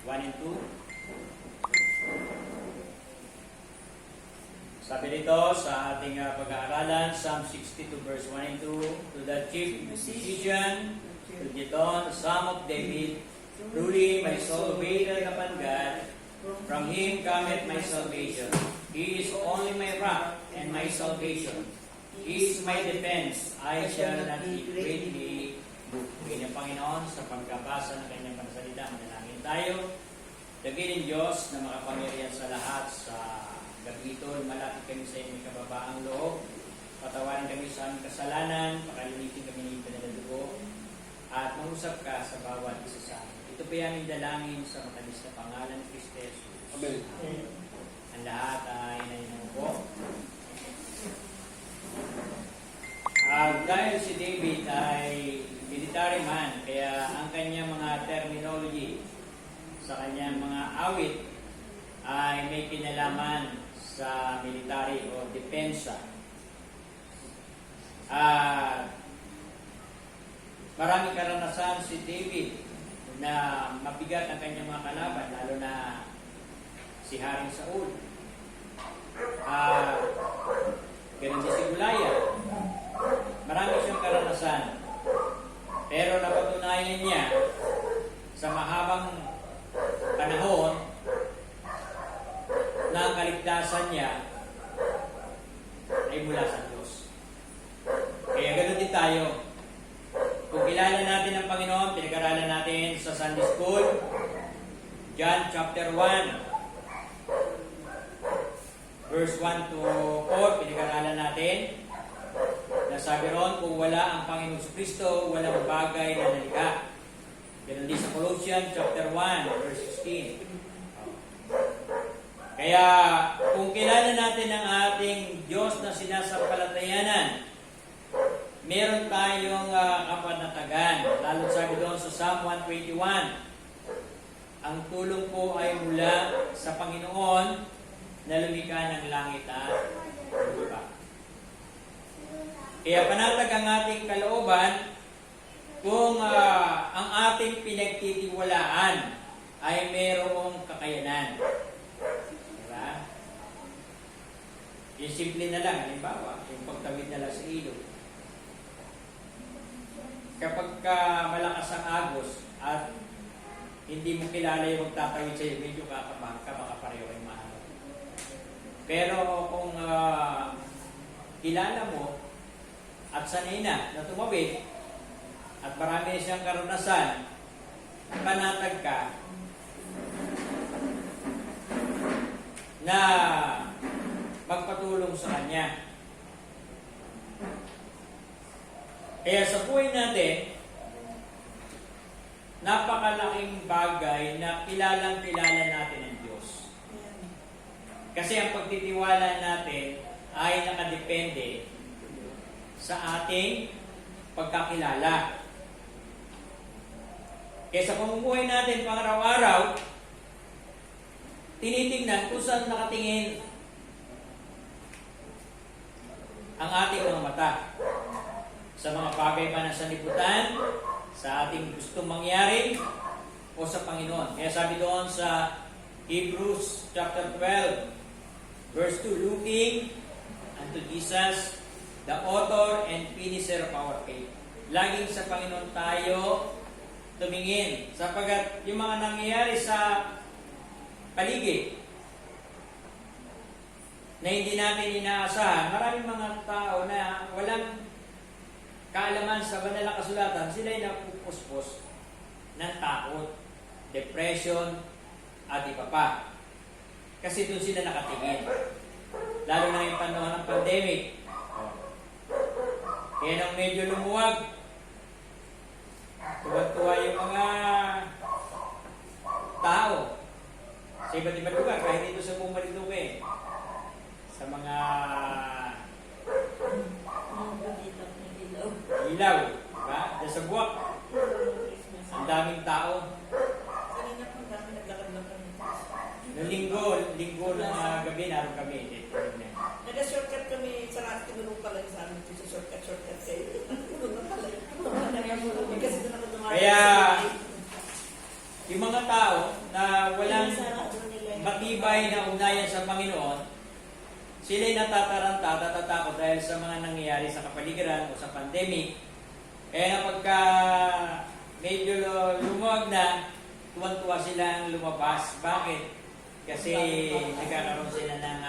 1 and 2. Sabi dito sa ating pag-aaralan, Psalm 62 verse 1 and 2, to the chief musician, to Gideon, the Psalm of David, truly my soul waiteth upon God, from him cometh my salvation. He is only my rock and my salvation. He is my defense, I shall not be greatly moved. Kanyang Panginoon, sa pagkabasa ng kanyang pansalita, manalangin tayo. Dagilin Diyos na makapangyarihan sa lahat sa gabi ito. Malapit kami sa inyong kababaang loob. Patawarin kami sa aming kasalanan, pakalinitin kami ng ipinal dugo, at mangusap ka sa bawat isa sa amin. Ito po yung aming dalangin sa matamis na pangalan ni Kristo Jesus. Amen. Ang lahat ay nainang po. Dahil si David ay military man, kaya ang kanyang mga terminology sa kanyang mga awit ay may kinalaman sa military o depensa. Maraming karanasan si David na mabigat ang kanyang mga kalaban, lalo na si Haring Saul. Ganun din si Goliath. Marami siyang karanasan. Pero napatunayan niya sa mahabang panahon na ang kaligtasan niya ay mula sa Diyos. Kaya ganoon din tayo. Kung kilala natin ang Panginoon, pinag-aralan natin sa Sunday School, John chapter 1, verse 1 to 4, pinag-aralan natin. Nasabi ron, kung wala ang Panginoon Kristo, walang bagay na nalikha. Ganun din sa Colossians chapter 1, verse 16. Kaya, kung kilala natin ang ating Diyos na sinasampalatayanan, meron tayong kapanatagan. Lalo sabi doon sa Psalm 121, ang tulong po ay mula sa Panginoon na lumikha ng langit at lupa. Kaya panatag ang ating kalooban kung ang ating pinagtitiwalaan ay mayroong kakayanan. Diba? Yung simple na lang, halimbawa, yung pagtawid na lang sa ilog. Kapag malakas ang agos at hindi mo kilala yung magtatawid sa'yo, medyo kakabahan ka, baka pareho ay mahal. Pero kung kilala mo at sanay na tumawid at marami siyang karanasan, panatag ka na magpatulong sa kanya. Kaya sa buhay natin, napakalaking bagay na kilalang-kilala natin ang Diyos. Kasi ang pagtitiwala natin ay nakadepende sa ating pagkakilala. Kaya sa pamumuhay natin pang araw-araw, tinitingnan kung saan nakatingin ang ating mga mata. Sa mga bagay pa na sanlibutan, sa ating gustong mangyari, o sa Panginoon. Kaya sabi doon sa Hebrews chapter 12, verse 2, looking unto Jesus, the author and finisher of our faith. Laging sa Panginoon tayo tumingin, sapagat yung mga nangyayari sa paligid na hindi natin inaasahan, maraming mga tao na walang kaalaman sa banal na kasulatan, sila ay napupuspos ng takot, depression, at iba pa. Kasi doon sila nakatingin. Lalo na yung panahon ng pandemic. Kaya nang medyo lumuwag, tuwa-tuwa yung mga tao sa iba't ibang lugar, kahit dito sa buong Marinduque, sa mga ilaw, diba? Diyan sa buwak, ang daming tao. Noong linggo ng gabi, naroon kami. Nag-shortcut kami sa lahat, tinulong pala sa amin sa shortcut kayo. Kasi doon ako dumaan. Kaya, Yung mga tao na walang Sarado nila. matibay na ugnayan sa Panginoon, sila'y natataranta, natatakot dahil sa mga nangyayari sa kapaligiran o sa pandemic. Kaya nga pagka medyo lumuwag na, tuwan-tuwa silang lumabas. Bakit? Kasi nagkakaroon sila ng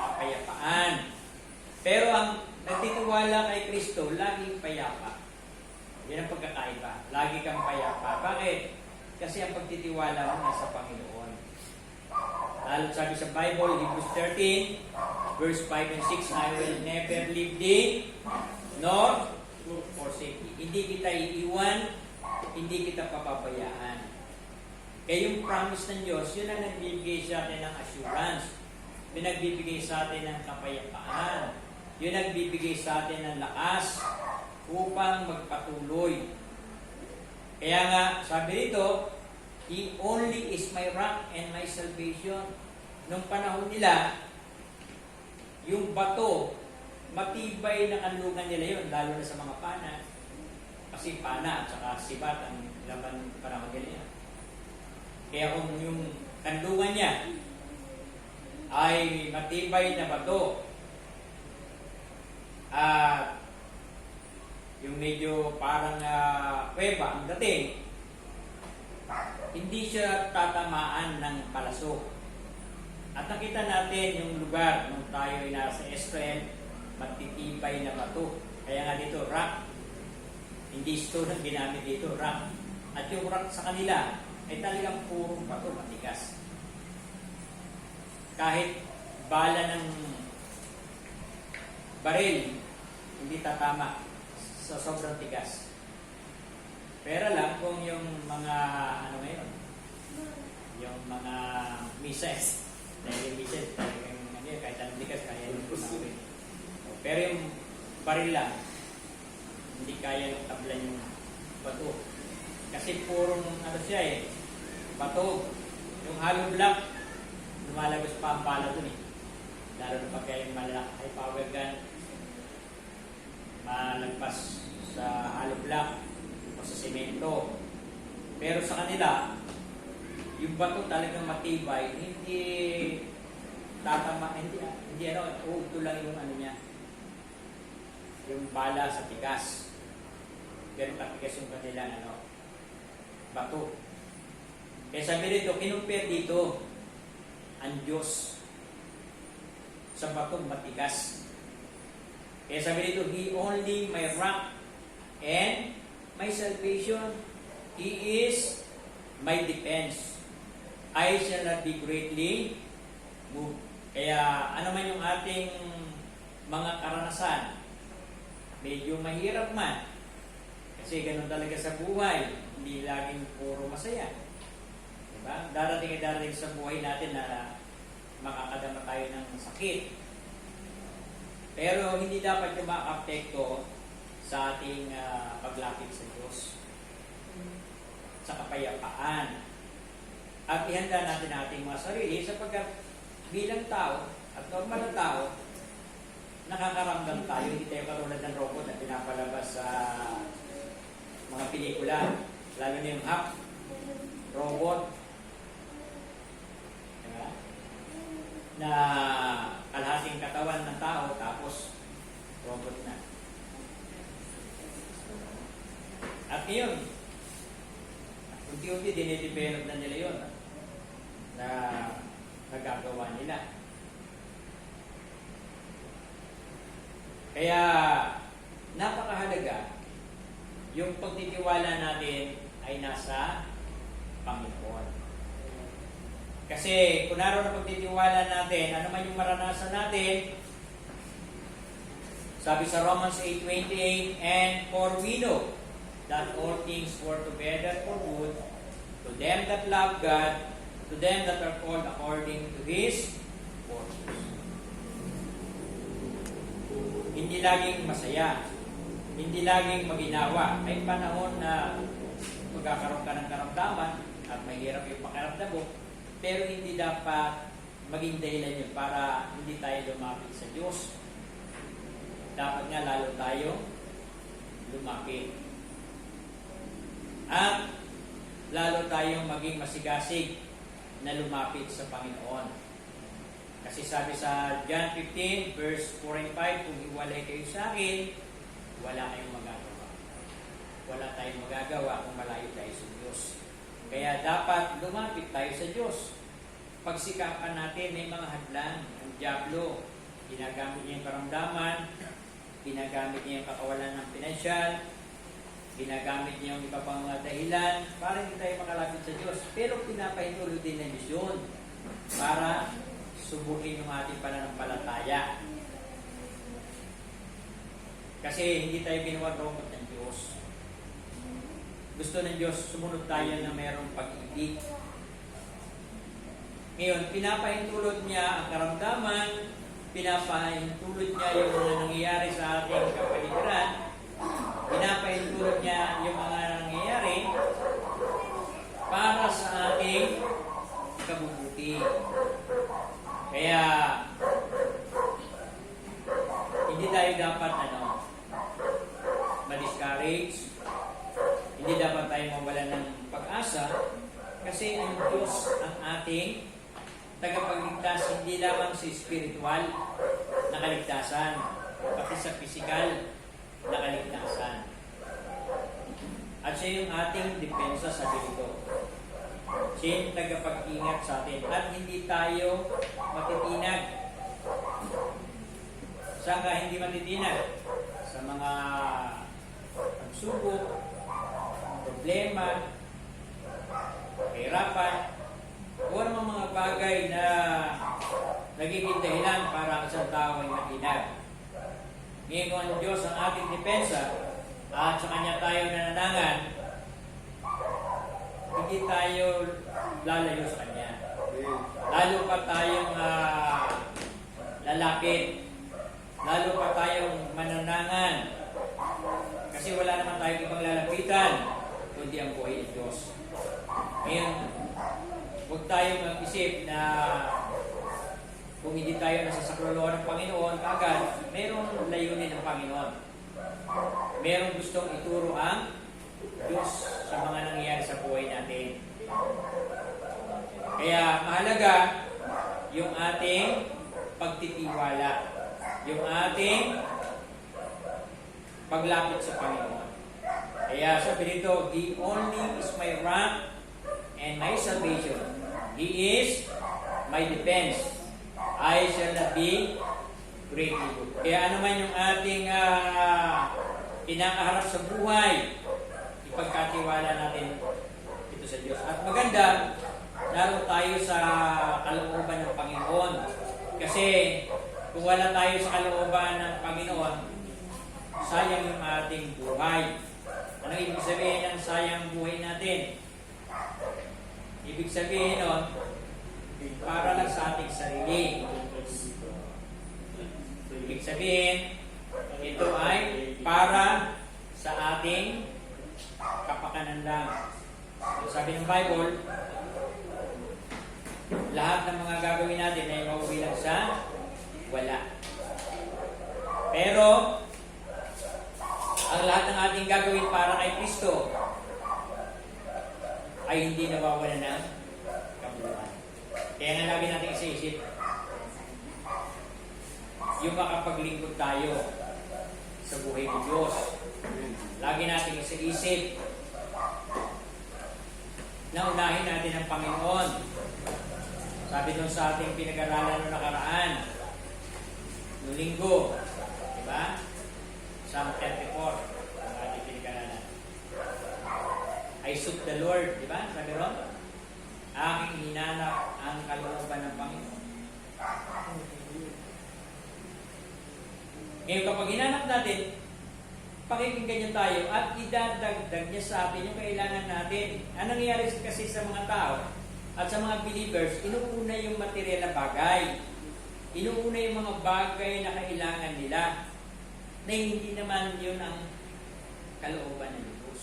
kapayapaan. Pero ang nagtitiwala kay Kristo, laging payapa. Yan ang pagkakaiba. Lagi kang payapa. Bakit? Kasi ang pagtitiwala mo nasa Panginoon. Lalo sabi sa Bible, Hebrews 13, verse 5 and 6, I will never leave thee, nor forsake thee. Hindi kita iiwan, hindi kita papabayaan. Kaya yung promise ng Diyos, yun ang nagbibigay sa atin ng assurance. Yun ang nagbibigay sa atin ng kapayapaan. Yun ang nagbibigay sa atin ng lakas upang magpatuloy. Kaya nga, sabi rito, He only is my rock and my salvation. Nung panahon nila, yung bato, matibay na kanlungan nila yun, lalo na sa mga pana. Kasi pana at saka sibat ang laban panahon nila yan. Kaya kung yung kanlungan niya ay matibay na bato, at yung medyo parang kuweba ang dating, hindi siya tatamaan ng palasok. At nakita natin yung lugar nung tayo ay nasa Israel, matitibay na bato. Kaya nga dito, rock. Hindi stone ang ginamit dito, rock. At yung rock sa kanila ay talagang purong bato, matigas. Kahit bala ng baril, hindi tatama sa sobrang tigas. Pero lang kung yung mga ano ngayon, yung mga missiles, dahil yung missiles, kahit anong tigas, kaya yung kusapin. Pero yung baril lang, hindi kaya yung tablan yung bato. Kasi purong ano siya bato. Yung hollow block, lumalabas pa ang bala dun Lalo na pagka yung malaki high power gun, malagpas sa hollow block o sa semento. Pero sa kanila, yung bato talagang matibay, hindi tatama, hindi uugto lang yung ano niya, yung bala sa tigas. Pero katigas yung kanilang bato. Kaya sabi rito, kinumpir dito ang Diyos sa batong matigas. Kaya sabi rito, He only my rock and my salvation. He is my defense. I shall not be greatly moved. Kaya ano man yung ating mga karanasan, medyo mahirap man. Kasi ganun talaga sa buhay. Hindi laging puro masaya. Diba? Darating sa buhay natin na makakadama tayo ng sakit. Pero hindi dapat yung maka-apekto sa ating paglapit sa Diyos. Sa kapayapaan. At ihanda natin ang ating mga sarili sapagkat bilang tao at normal na tao, nakakaramdam tayo. Hindi tayo katulad ng robot na pinapalabas sa mga pelikula. Lalo na yung hack, robot, diba? Na kalahating katawan ng tao tapos robot na. At ngayon, unti-unti dinidevelop na nila yun na nagagawa nila. Kaya napakahalaga yung pagtitiwala natin ay nasa Panginoon. Kasi kung naroon na pagtitiwala natin, ano man yung maranasan natin, sabi sa Romans 8:28, and for we know that all things work together for good to them that love God, to them that are called according to His purpose. Hindi laging masaya, hindi laging maginawa. May panahon na magkakaroon ka ng karamdaman at mahirap yung pakiramdam mo, pero hindi dapat maging dahilan yun para hindi tayo lumapit sa Diyos. Dapat nga lalo tayo lumapit. At lalo tayong maging masigasig na lumapit sa Panginoon. Kasi sabi sa John 15, verse 4 and 5, kung iwalay kayo sa akin, wala kayong magagawa. Wala tayong magagawa kung malayo tayo sa Diyos. Kaya dapat lumapit tayo sa Diyos. Pagsikapan natin, may mga hadlang. Ang dyablo, ginagamit niya yung karamdaman, ginagamit niya yung kakawalan ng pinansyal, ginagamit niya yung iba pang mga dahilan para hindi tayo makalapit sa Diyos. Pero pinapahintulot din ng Diyos yun para subukin yung ating pananampalataya. Kasi hindi tayo ginawa robot ng Diyos. Gusto ng Diyos, sumunod tayo na mayroong pag-ibig. Ngayon, pinapahintulot niya ang karamdaman, pinapahintulot niya yung mga nangyayari sa ating kapaligiran, pinapahintulot niya yung mga nangyayari para sa ating kabubuti. Kaya, hindi tayo dapat ma-discourage, hindi dapat tayo mawalan ng pag-asa, kasi ang Diyos ang ating tagapagligtas, hindi lamang sa spiritual na kaligtasan, pati sa physical na kaligtasan. At siya yung ating depensa sa dito. Siya yung tagapag-ingat sa atin. At hindi tayo matitinag. Saan ka hindi matitinag? Sa mga pagsubok, problema, kahirapan, o anong mga bagay na nagiging dahilan para ang isang tao ay matinag. Ngayon kung ang Diyos ang ating depensa at sa Kanya tayo nananangan, hindi tayo lalayo sa Kanya. Lalo pa tayong lalapit. Lalo pa tayong mananangan. Kasi wala naman tayong ibang lalapitan kundi ang buhay ng Diyos. Ngayon, huwag tayong mag-isip na kung hindi tayo nasa saklolohan ng Panginoon, kagad, mayroong layunin ng Panginoon. Mayroong gustong ituro ang Diyos sa mga nangyayari sa buhay natin. Kaya mahalaga yung ating pagtitiwala, yung ating paglapit sa Panginoon. Kaya sabi dito, He only is my rock and my salvation. He is my defense. I shall not be greatly moved. Kaya ano man yung ating kinakaharap sa buhay, ipagkatiwala natin ito sa Diyos. At maganda, naroon tayo sa kalooban ng Panginoon. Kasi kung wala tayo sa kalooban ng Panginoon, sayang yung ating buhay. Ano ibig sabihin ng sayang buhay natin? Ibig sabihin nun, para lang sa ating sarili. Ibig sabihin, ito ay para sa ating kapakanan lang. Sabi ng Bible, lahat ng mga gagawin natin ay mauwi lang sa wala. Pero, ang lahat ng ating gagawin para kay Kristo ay hindi nawawala ng kabuluhan. Kaya nga lagi natin isa-isip, yung makapaglingkod tayo sa buhay ng Diyos. Lagi natin isa-isip na unahin natin ang Panginoon. Sabi doon sa ating pinag-aralan noong nakaraan, noong linggo, diba? Psalm 34, ang ating pinag-aralan. I sought the Lord, diba? Sabi ron, aking hinanap ang kalooban ng Panginoon. Ngayon, kapag hinanap natin, pakikinggan niya tayo at idadagdag niya sa atin yung kailangan natin. Anong nangyayari kasi sa mga tao at sa mga believers, inuuna yung material na bagay. Inuuna yung mga bagay na kailangan nila na hindi naman yun ang kalooban ng Diyos.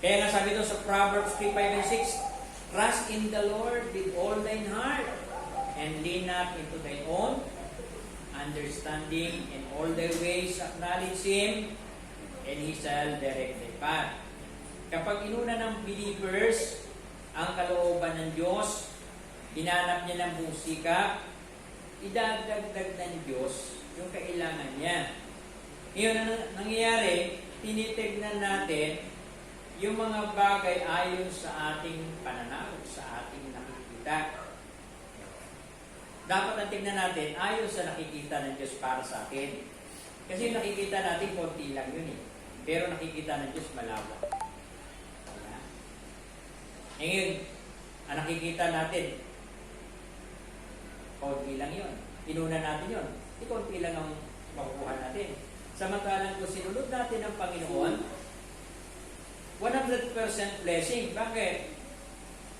Kaya nga sabi doon sa Proverbs 3:5 and 6, trust in the Lord with all thine heart and lean not into thy own understanding, in all thy ways acknowledge Him, and He shall direct thy path. Kapag inuna ng believers ang kalooban ng Diyos, hinanap niya ng buong sikap, idadagdag ng Diyos yung kailangan niya. Ngayon, ang nangyayari, tinitignan natin yung mga bagay ayon sa ating pananaw, sa ating nakikita. Dapat ang tignan natin ayon sa nakikita ng Diyos para sa atin. Kasi yung nakikita natin, konti lang yun eh. Pero nakikita ng Diyos malawak. Diba? Ngayon, ang nakikita natin, konti lang yun. Inuna natin yun. Konti lang ang makukuha natin. Samantalang kung sinunod natin ang Panginoon, 100% blessing. Bakit?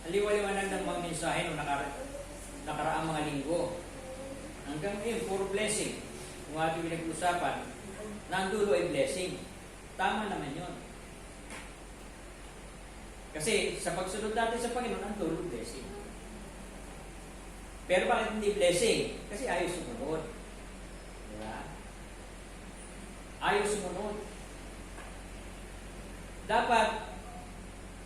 Ang liwaliwanag ng mga mensahe nung nakaraang mga linggo. Hanggang ngayon, puro blessing. Kung ating pinag-usapan, na ang dulo ay blessing. Tama naman yun. Kasi sa pagsunod natin sa Panginoon, ang dulo blessing. Pero bakit hindi blessing? Kasi ayaw sumunod. Diba? Ayaw sumunod. Dapat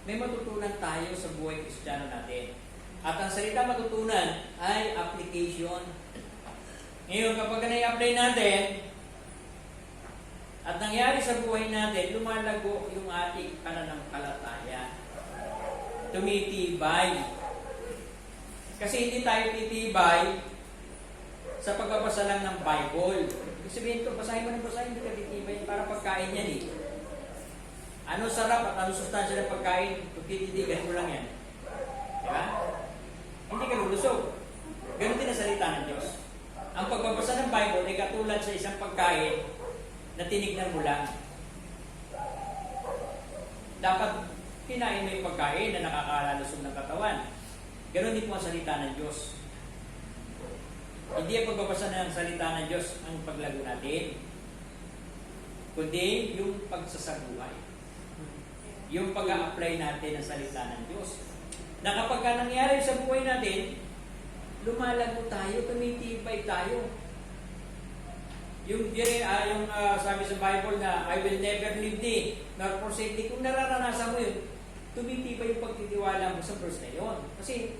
may matutunan tayo sa buhay Kristiyano natin. At ang salita matutunan ay application. Ngayon, kapag na-i-apply natin, at nangyari sa buhay natin, lumalago yung ating pananampalataya. Tumitibay. Kasi hindi tayo titibay sa pagbabasa lang ng Bible. Ibig sabihin ito, basahin mo ng basahin, hindi ka titibay para pagkain yan eh. Ano sarap at ano sustansya ng pagkain, kung tititigan mo lang yan. Diba? Hindi ka lulusog. Ganun din ang salita ng Diyos. Ang pagbabasa ng Bible ay katulad sa isang pagkain na tinignan mo lang. Dapat kinain mo yung pagkain na nakakalusog ng katawan. Ganon din po ang salita ng Diyos. Hindi ang pagbabasa ng salita ng Diyos ang paglago natin, kundi yung pagsasabuhay. Yung pag-a-apply natin ng salita ng Diyos. Na kapag ka nangyari sa buhay natin, lumalago tayo, tumitibay tayo. Yung sabi sa Bible na, I will never leave thee, nor forsake thee. Kung nararanasan mo yun, tumitibay yung pagtitiwala mo sa verse na yun. Kasi,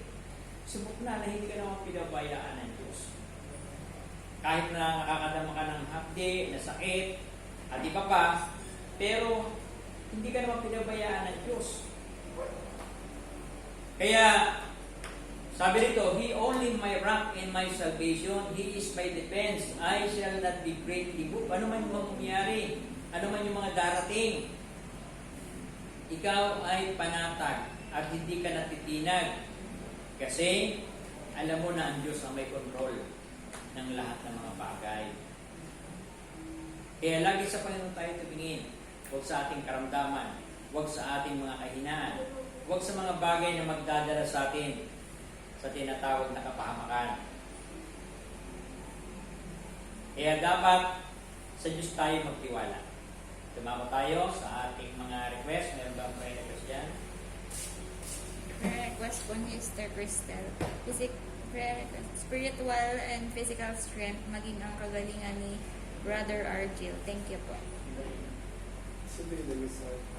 subok na hindi ka naman pinabayaan ng Diyos. Kahit na nakakadama ka ng hapde, na sakit, at iba pa, pero hindi ka naman pinabayaan ng Diyos. Kaya, sabi rito, He only my rock and my salvation, He is my defense, I shall not be greatly moved. Ano man yung mangyayari, ano man yung mga darating, ikaw ay panatag at hindi ka natitinag. Kasi, alam mo na ang Diyos ang may control ng lahat ng mga bagay. Kaya lagi sa Panginoon tayo tumingin. Huwag sa ating karamdaman. Huwag sa ating mga kahinaan. Huwag sa mga bagay na magdadala sa atin sa tinatawag na kapahamakan. Kaya dapat sa Diyos tayo magtiwala. Tumako tayo sa ating mga request. Mayroon ba ang prayer request dyan? Prayer request po ni Esther Cristel. Prayer request, spiritual and physical strength, maging ang kagalingan ni Brother Argil. Thank you po. Sabihin na